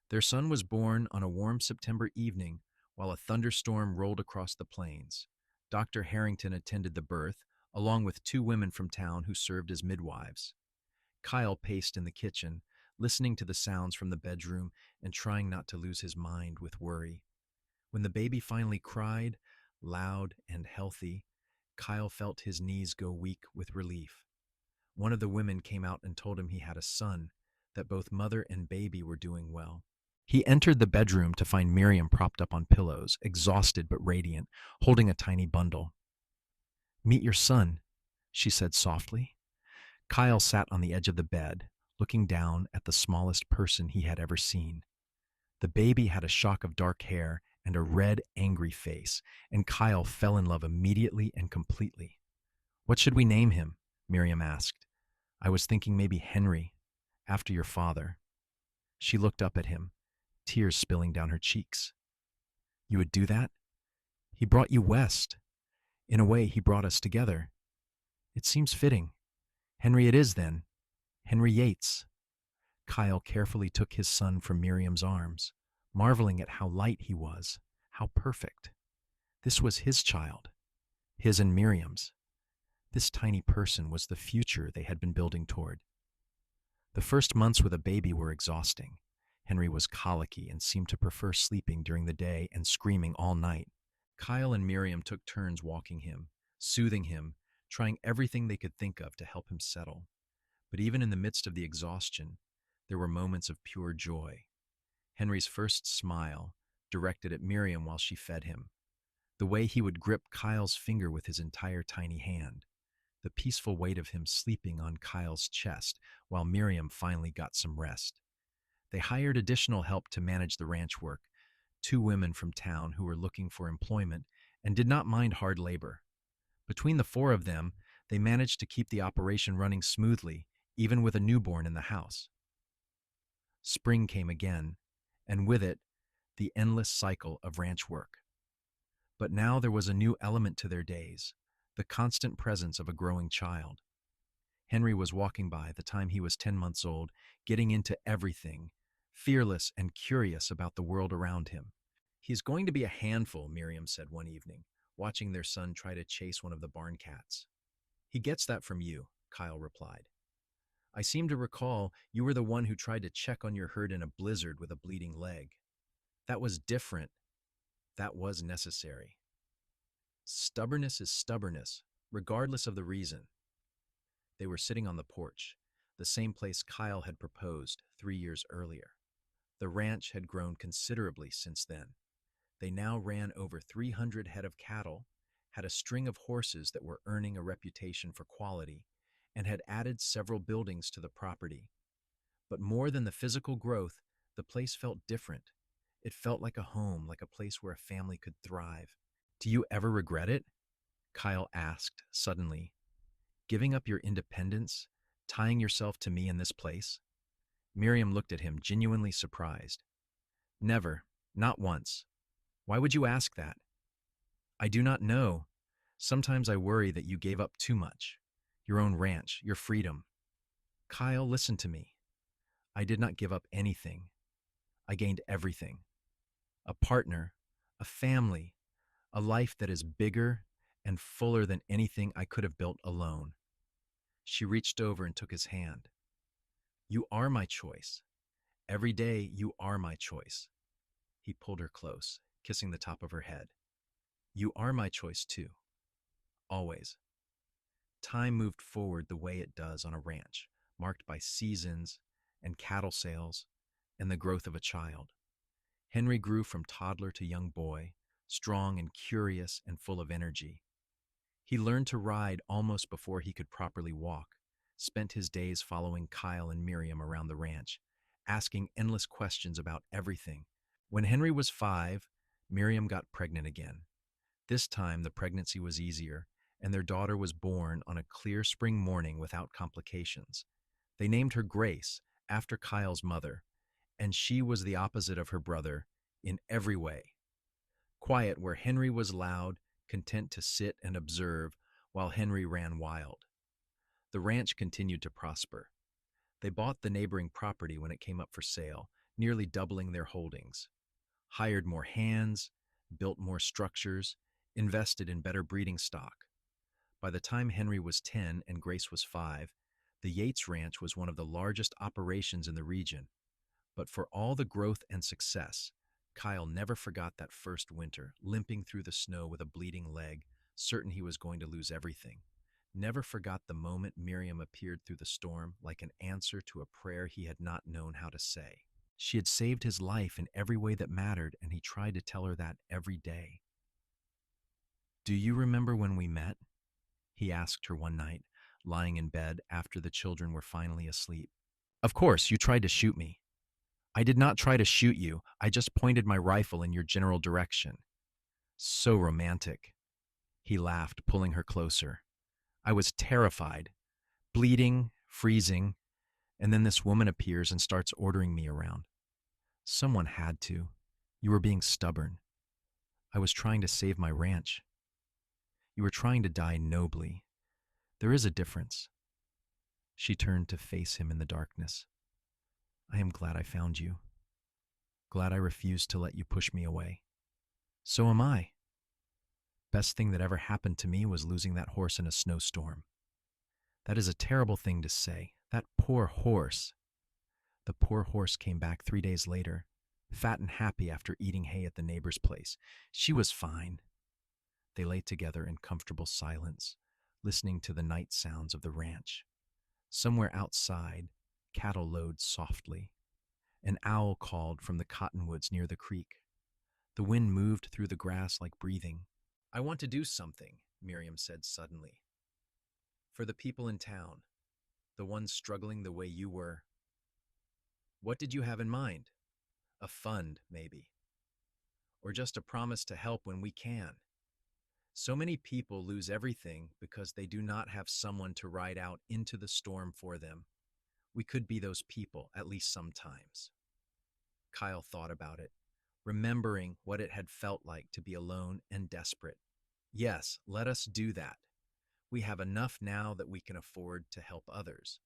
A: Their son was born on a warm September evening while a thunderstorm rolled across the plains. Dr. Harrington attended the birth, along with 2 women from town who served as midwives. Kyle paced in the kitchen, listening to the sounds from the bedroom and trying not to lose his mind with worry. When the baby finally cried, loud and healthy, Kyle felt his knees go weak with relief. One of the women came out and told him he had a son, that both mother and baby were doing well. He entered the bedroom to find Miriam propped up on pillows, exhausted but radiant, holding a tiny bundle. "Meet your son," she said softly. Kyle sat on the edge of the bed, looking down at the smallest person he had ever seen. The baby had a shock of dark hair and a red, angry face, and Kyle fell in love immediately and completely. "What should we name him?" Miriam asked. "I was thinking maybe Henry, after your father." She looked up at him, tears spilling down her cheeks. "You would do that? He brought you west. In a way, he brought us together. It seems fitting. Henry it is, then. Henry Yates." Kyle carefully took his son from Miriam's arms, marveling at how light he was, how perfect. This was his child, his and Miriam's. This tiny person was the future they had been building toward. The first months with a baby were exhausting. Henry was colicky and seemed to prefer sleeping during the day and screaming all night. Kyle and Miriam took turns walking him, soothing him, trying everything they could think of to help him settle. But even in the midst of the exhaustion, there were moments of pure joy. Henry's first smile, directed at Miriam while she fed him. The way he would grip Kyle's finger with his entire tiny hand. the peaceful weight of him sleeping on Kyle's chest while Miriam finally got some rest. They hired additional help to manage the ranch work, two women from town who were looking for employment and did not mind hard labor. Between the four of them, they managed to keep the operation running smoothly, even with a newborn in the house. Spring came again, and with it, the endless cycle of ranch work. But now there was a new element to their days, the constant presence of a growing child. Henry was walking by the time he was 10 months old, getting into everything, fearless and curious about the world around him. He's going to be a handful, Miriam said one evening, watching their son try to chase one of the barn cats. He gets that from you, Kyle replied. I seem to recall you were the one who tried to check on your herd in a blizzard with a bleeding leg. That was different. That was necessary. Stubbornness is stubbornness, regardless of the reason. They were sitting on the porch, the same place Kyle had proposed 3 years earlier. The ranch had grown considerably since then. They now ran over 300 head of cattle, had a string of horses that were earning a reputation for quality, and had added several buildings to the property. But more than the physical growth, the place felt different. It felt like a home, like a place where a family could thrive. Do you ever regret it? Kyle asked suddenly. Giving up your independence, tying yourself to me in this place? Miriam looked at him, genuinely surprised. Never, not once. Why would you ask that? I do not know. Sometimes I worry that you gave up too much. Your own ranch, your freedom. Kyle, listen to me. I did not give up anything. I gained everything. A partner, a family, a life that is bigger and fuller than anything I could have built alone. She reached over and took his hand. You are my choice. Every day you are my choice. He pulled her close, kissing the top of her head. You are my choice too. Always. Time moved forward the way it does on a ranch, marked by seasons and cattle sales and the growth of a child. Henry grew from toddler to young boy, strong and curious and full of energy. He learned to ride almost before he could properly walk, spent his days following Kyle and Miriam around the ranch, asking endless questions about everything. When Henry was 5, Miriam got pregnant again. This time the pregnancy was easier, and their daughter was born on a clear spring morning without complications. They named her Grace, after Kyle's mother, and she was the opposite of her brother in every way. Quiet where Henry was loud, content to sit and observe while Henry ran wild. The ranch continued to prosper. They bought the neighboring property when it came up for sale, nearly doubling their holdings. Hired more hands, built more structures, invested in better breeding stock. By the time Henry was 10 and Grace was 5, the Yates Ranch was one of the largest operations in the region. But for all the growth and success, Kyle never forgot that first winter, limping through the snow with a bleeding leg, certain he was going to lose everything. Never forgot the moment Miriam appeared through the storm like an answer to a prayer he had not known how to say. She had saved his life in every way that mattered, and he tried to tell her that every day. Do you remember when we met? He asked her one night, lying in bed after the children were finally asleep. Of course, you tried to shoot me. I did not try to shoot you. I just pointed my rifle in your general direction. So romantic. He laughed, pulling her closer. I was terrified, bleeding, freezing, and then this woman appears and starts ordering me around. Someone had to. You were being stubborn. I was trying to save my ranch. You were trying to die nobly. There is a difference. She turned to face him in the darkness. I am glad I found you. Glad I refused to let you push me away. So am I. Best thing that ever happened to me was losing that horse in a snowstorm. That is a terrible thing to say. That poor horse. The poor horse came back 3 days later, fat and happy after eating hay at the neighbor's place. She was fine. They lay together in comfortable silence, listening to the night sounds of the ranch. Somewhere outside, cattle lowed softly. An owl called from the cottonwoods near the creek. The wind moved through the grass like breathing. I want to do something, Miriam said suddenly. For the people in town, the ones struggling the way you were, what did you have in mind? A fund, maybe, or just a promise to help when we can. So many people lose everything because they do not have someone to ride out into the storm for them. We could be those people, at least sometimes. Kyle thought about it, remembering what it had felt like to be alone and desperate. Yes, let us do that. We have enough now that we can afford to help others.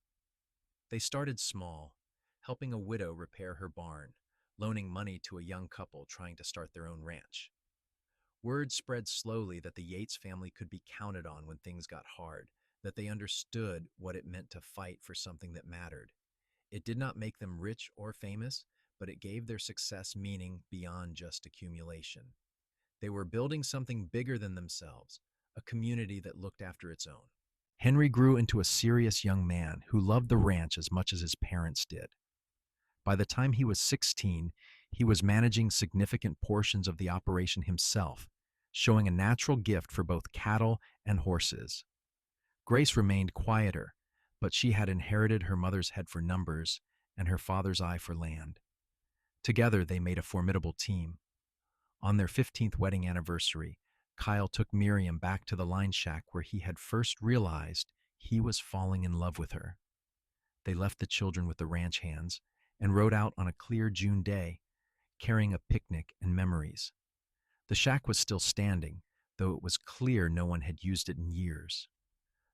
A: They started small, helping a widow repair her barn, loaning money to a young couple trying to start their own ranch. Word spread slowly that the Yates family could be counted on when things got hard, that they understood what it meant to fight for something that mattered. It did not make them rich or famous, but it gave their success meaning beyond just accumulation. They were building something bigger than themselves, a community that looked after its own. Henry grew into a serious young man who loved the ranch as much as his parents did. By the time he was 16, he was managing significant portions of the operation himself, showing a natural gift for both cattle and horses. Grace remained quieter, but she had inherited her mother's head for numbers and her father's eye for land. Together, they made a formidable team. On their 15th wedding anniversary, Kyle took Miriam back to the line shack where he had first realized he was falling in love with her. They left the children with the ranch hands and rode out on a clear June day, carrying a picnic and memories. The shack was still standing, though it was clear no one had used it in years.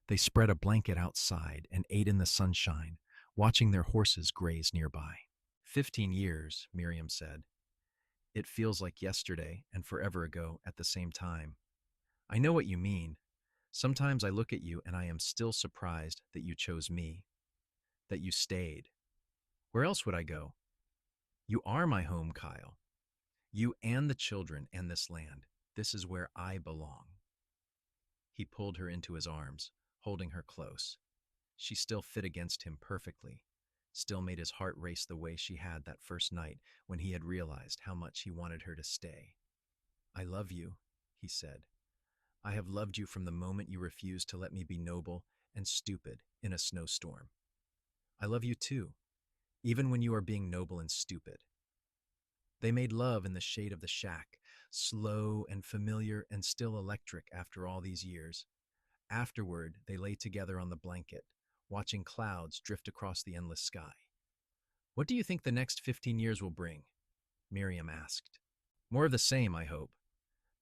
A: They spread a blanket outside and ate in the sunshine, watching their horses graze nearby. 15 years, Miriam said. It feels like yesterday and forever ago at the same time. I know what you mean. Sometimes I look at you and I am still surprised that you chose me, that you stayed. Where else would I go? You are my home, Kyle. You and the children and this land. This is where I belong. He pulled her into his arms, holding her close. She still fit against him perfectly, still made his heart race the way she had that first night when he had realized how much he wanted her to stay. I love you, he said. I have loved you from the moment you refused to let me be noble and stupid in a snowstorm. I love you too, even when you are being noble and stupid. They made love in the shade of the shack, slow and familiar and still electric after all these years. Afterward, they lay together on the blanket, watching clouds drift across the endless sky. What do you think the next 15 years will bring? Miriam asked. More of the same, I hope.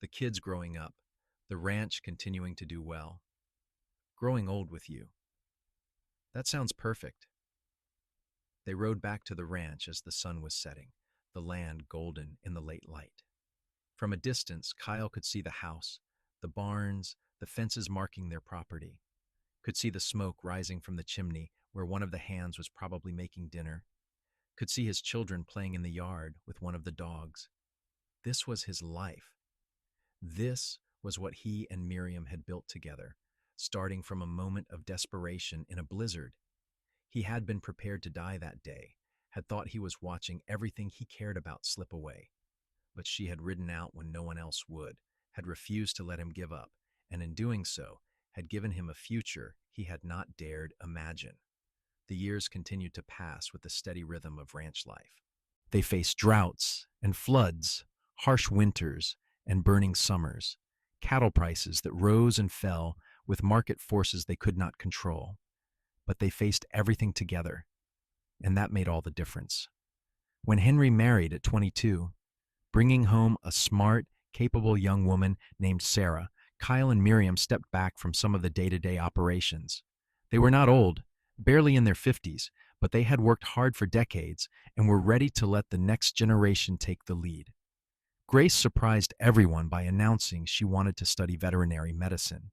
A: The kids growing up, the ranch continuing to do well. Growing old with you. That sounds perfect. They rode back to the ranch as the sun was setting, the land golden in the late light. From a distance, Kyle could see the house, the barns, the fences marking their property. Could see the smoke rising from the chimney where one of the hands was probably making dinner. Could see his children playing in the yard with one of the dogs. This was his life. This was what he and Miriam had built together, starting from a moment of desperation in a blizzard. He had been prepared to die that day, had thought he was watching everything he cared about slip away. But she had ridden out when no one else would, had refused to let him give up, and in doing so, had given him a future he had not dared imagine. The years continued to pass with the steady rhythm of ranch life. They faced droughts and floods, harsh winters and burning summers, cattle prices that rose and fell with market forces they could not control. But they faced everything together, and that made all the difference. When Henry married at 22, bringing home a smart, capable young woman named Sarah, Kyle and Miriam stepped back from some of the day-to-day operations. They were not old, barely in their 50s, but they had worked hard for decades and were ready to let the next generation take the lead. Grace surprised everyone by announcing she wanted to study veterinary medicine.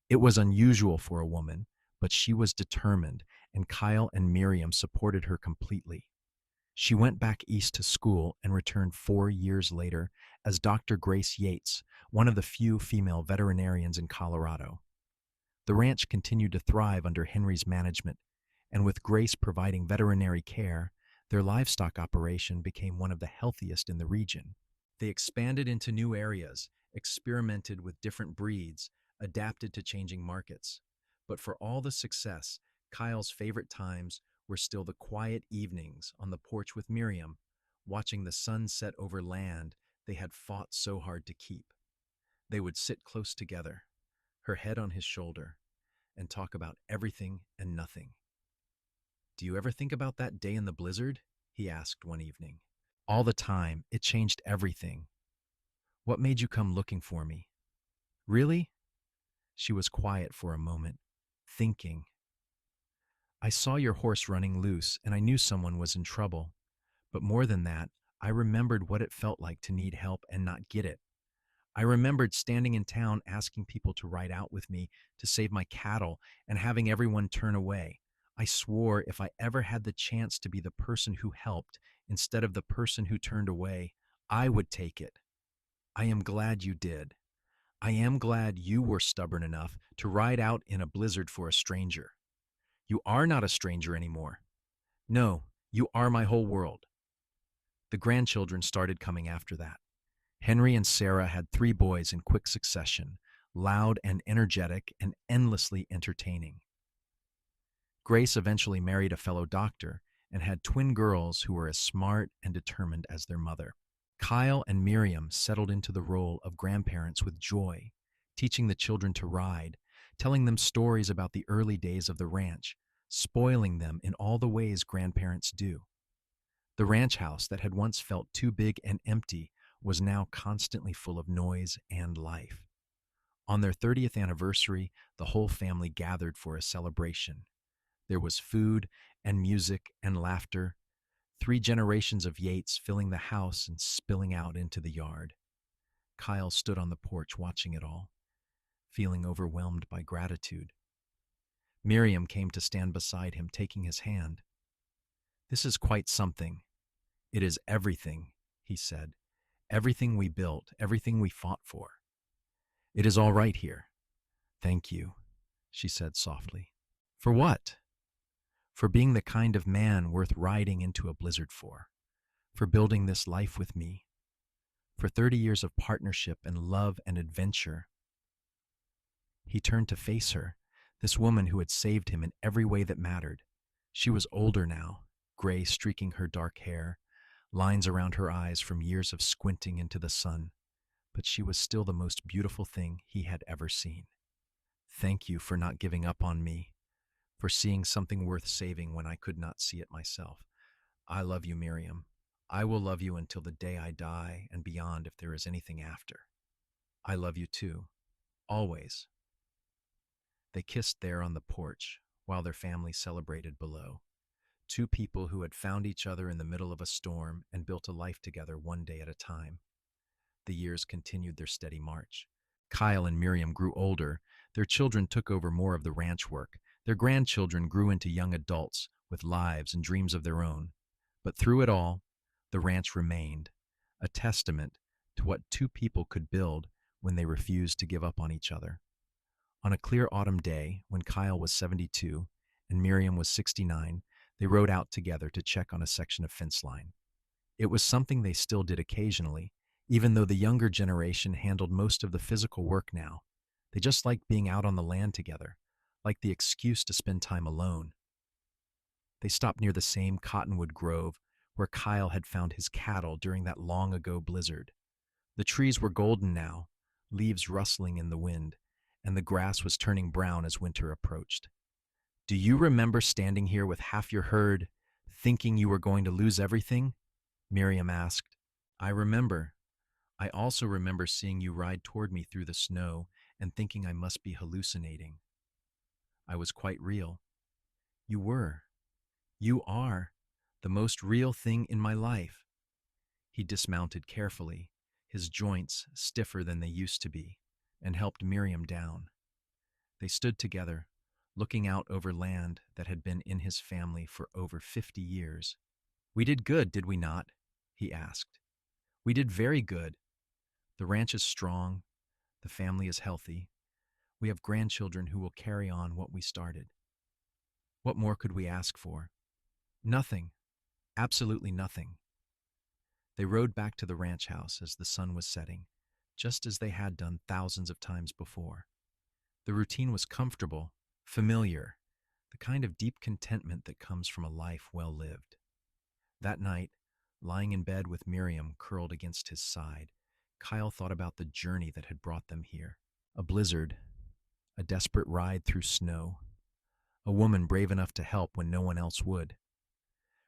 A: It was unusual for a woman, but she was determined, and Kyle and Miriam supported her completely. She went back east to school and returned 4 years later as Dr. Grace Yates, one of the few female veterinarians in Colorado. The ranch continued to thrive under Henry's management, and with Grace providing veterinary care, their livestock operation became one of the healthiest in the region. They expanded into new areas, experimented with different breeds, adapted to changing markets. But for all the success, Kyle's favorite times were still the quiet evenings on the porch with Miriam, watching the sun set over land they had fought so hard to keep. They would sit close together, her head on his shoulder, and talk about everything and nothing. "Do you ever think about that day in the blizzard?" he asked one evening. "All the time. It changed everything. What made you come looking for me?" "Really?" She was quiet for a moment, thinking. "I saw your horse running loose, and I knew someone was in trouble. But more than that, I remembered what it felt like to need help and not get it. I remembered standing in town asking people to ride out with me to save my cattle and having everyone turn away. I swore if I ever had the chance to be the person who helped instead of the person who turned away, I would take it. I am glad you did. I am glad you were stubborn enough to ride out in a blizzard for a stranger. You are not a stranger anymore. No, you are my whole world." The grandchildren started coming after that. Henry and Sarah had 3 boys in quick succession, loud and energetic and endlessly entertaining. Grace eventually married a fellow doctor and had twin girls who were as smart and determined as their mother. Kyle and Miriam settled into the role of grandparents with joy, teaching the children to ride, telling them stories about the early days of the ranch, spoiling them in all the ways grandparents do. The ranch house that had once felt too big and empty was now constantly full of noise and life. On their 30th anniversary, the whole family gathered for a celebration. There was food and music and laughter, 3 generations of Yates filling the house and spilling out into the yard. Kyle stood on the porch watching it all, feeling overwhelmed by gratitude. Miriam came to stand beside him, taking his hand. "This is quite something. It is everything," he said. "Everything we built, everything we fought for. It is all right here." "Thank you," she said softly. "For what?" "For being the kind of man worth riding into a blizzard for. For building this life with me. For 30 years of partnership and love and adventure." He turned to face her, this woman who had saved him in every way that mattered. She was older now, gray streaking her dark hair, lines around her eyes from years of squinting into the sun, but she was still the most beautiful thing he had ever seen. "Thank you for not giving up on me, for seeing something worth saving when I could not see it myself. I love you, Miriam. I will love you until the day I die and beyond if there is anything after. I love you too, always." They kissed there on the porch while their family celebrated below. 2 people who had found each other in the middle of a storm and built a life together one day at a time. The years continued their steady march. Kyle and Miriam grew older. Their children took over more of the ranch work. Their grandchildren grew into young adults with lives and dreams of their own. But through it all, the ranch remained, a testament to what 2 people could build when they refused to give up on each other. On a clear autumn day, when Kyle was 72 and Miriam was 69, they rode out together to check on a section of fence line. It was something they still did occasionally, even though the younger generation handled most of the physical work now. They just liked being out on the land together, like the excuse to spend time alone. They stopped near the same cottonwood grove where Kyle had found his cattle during that long-ago blizzard. The trees were golden now, leaves rustling in the wind, and the grass was turning brown as winter approached. "Do you remember standing here with half your herd, thinking you were going to lose everything?" Miriam asked. "I remember. I also remember seeing you ride toward me through the snow and thinking I must be hallucinating. I was quite real. You were. You are the most real thing in my life." He dismounted carefully, his joints stiffer than they used to be, and helped Miriam down. They stood together, looking out over land that had been in his family for over 50 years. "We did good, did we not?" he asked. "We did very good. The ranch is strong. The family is healthy. We have grandchildren who will carry on what we started. What more could we ask for? Nothing. Absolutely nothing." They rode back to the ranch house as the sun was setting, just as they had done thousands of times before. The routine was comfortable, familiar, the kind of deep contentment that comes from a life well lived. That night, lying in bed with Miriam curled against his side, Kyle thought about the journey that had brought them here. A blizzard, a desperate ride through snow, a woman brave enough to help when no one else would.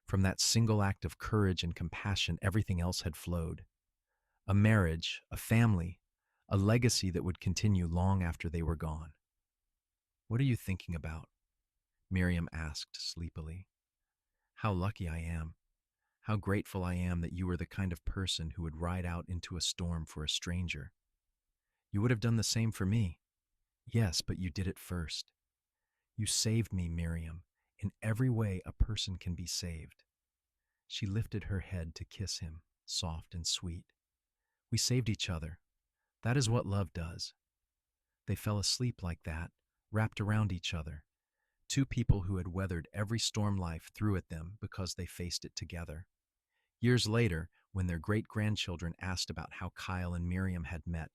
A: From that single act of courage and compassion, everything else had flowed. A marriage, a family, a legacy that would continue long after they were gone. "What are you thinking about?" Miriam asked sleepily. "How lucky I am. How grateful I am that you were the kind of person who would ride out into a storm for a stranger. You would have done the same for me." "Yes, but you did it first. You saved me, Miriam, in every way a person can be saved." She lifted her head to kiss him, soft and sweet. "We saved each other. That is what love does." They fell asleep like that, wrapped around each other. Two people who had weathered every storm life threw at them because they faced it together. Years later, when their great-grandchildren asked about how Kyle and Miriam had met,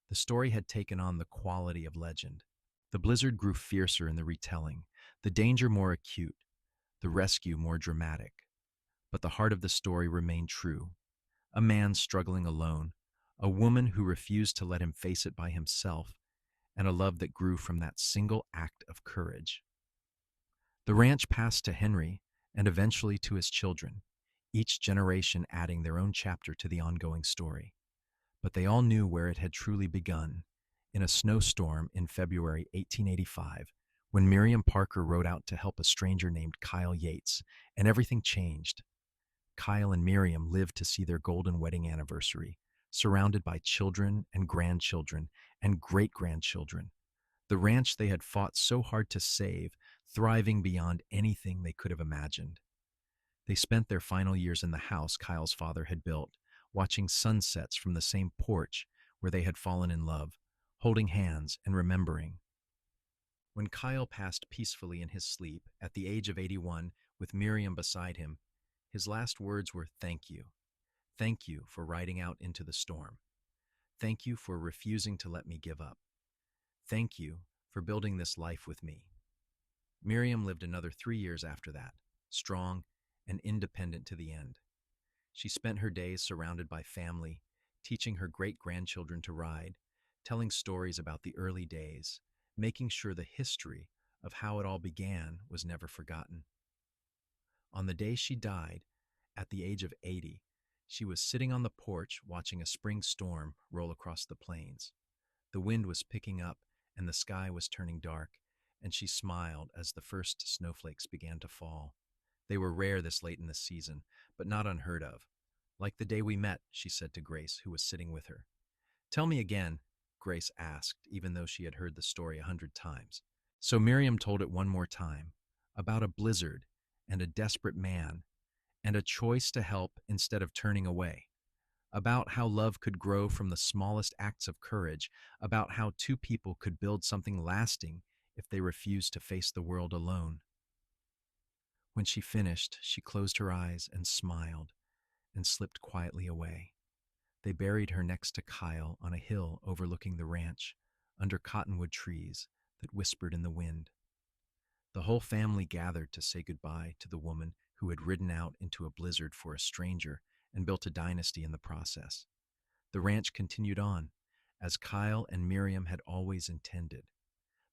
A: the story had taken on the quality of legend. The blizzard grew fiercer in the retelling, the danger more acute, the rescue more dramatic. But the heart of the story remained true. A man struggling alone, a woman who refused to let him face it by himself, and a love that grew from that single act of courage. The ranch passed to Henry and eventually to his children, each generation adding their own chapter to the ongoing story. But they all knew where it had truly begun, in a snowstorm in February 1885, when Miriam Parker rode out to help a stranger named Kyle Yates, and everything changed. Kyle and Miriam lived to see their golden wedding anniversary, surrounded by children and grandchildren and great-grandchildren. The ranch they had fought so hard to save, thriving beyond anything they could have imagined. They spent their final years in the house Kyle's father had built, watching sunsets from the same porch where they had fallen in love, holding hands and remembering. When Kyle passed peacefully in his sleep at the age of 81 with Miriam beside him, his last words were "Thank you. Thank you for riding out into the storm. Thank you for refusing to let me give up. Thank you for building this life with me." Miriam lived another 3 years after that, strong and independent to the end. She spent her days surrounded by family, teaching her great-grandchildren to ride, telling stories about the early days, making sure the history of how it all began was never forgotten. On the day she died, at the age of 80, she was sitting on the porch watching a spring storm roll across the plains. The wind was picking up and the sky was turning dark, and she smiled as the first snowflakes began to fall. They were rare this late in the season, but not unheard of. "Like the day we met," she said to Grace, who was sitting with her. "Tell me again," Grace asked, even though she had heard the story 100 times. So Miriam told it one more time, about a blizzard and a desperate man, and a choice to help instead of turning away. About how love could grow from the smallest acts of courage, about how two people could build something lasting if they refused to face the world alone. When she finished, she closed her eyes and smiled and slipped quietly away. They buried her next to Kyle on a hill overlooking the ranch, under cottonwood trees that whispered in the wind. The whole family gathered to say goodbye to the woman who had ridden out into a blizzard for a stranger and built a dynasty in the process. The ranch continued on, as Kyle and Miriam had always intended.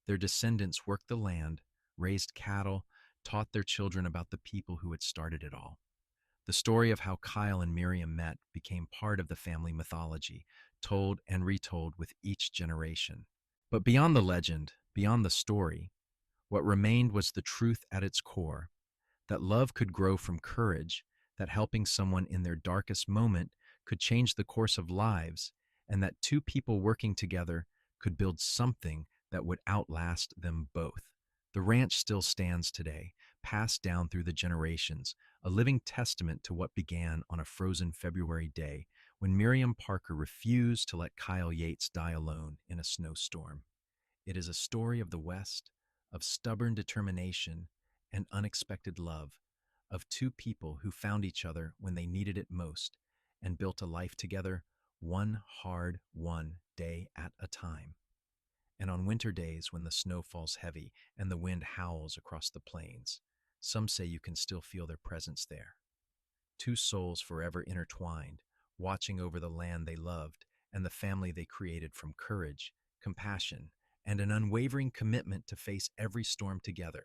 A: Their descendants worked the land, raised cattle, taught their children about the people who had started it all. The story of how Kyle and Miriam met became part of the family mythology, told and retold with each generation. But beyond the legend, beyond the story, what remained was the truth at its core, that love could grow from courage, that helping someone in their darkest moment could change the course of lives, and that two people working together could build something that would outlast them both. The ranch still stands today, passed down through the generations, a living testament to what began on a frozen February day when Miriam Parker refused to let Kyle Yates die alone in a snowstorm. It is a story of the West, of stubborn determination and unexpected love, of two people who found each other when they needed it most and built a life together, one hard, one day at a time. And on winter days when the snow falls heavy and the wind howls across the plains, some say you can still feel their presence there. Two souls forever intertwined, watching over the land they loved and the family they created from courage, compassion, and an unwavering commitment to face every storm together.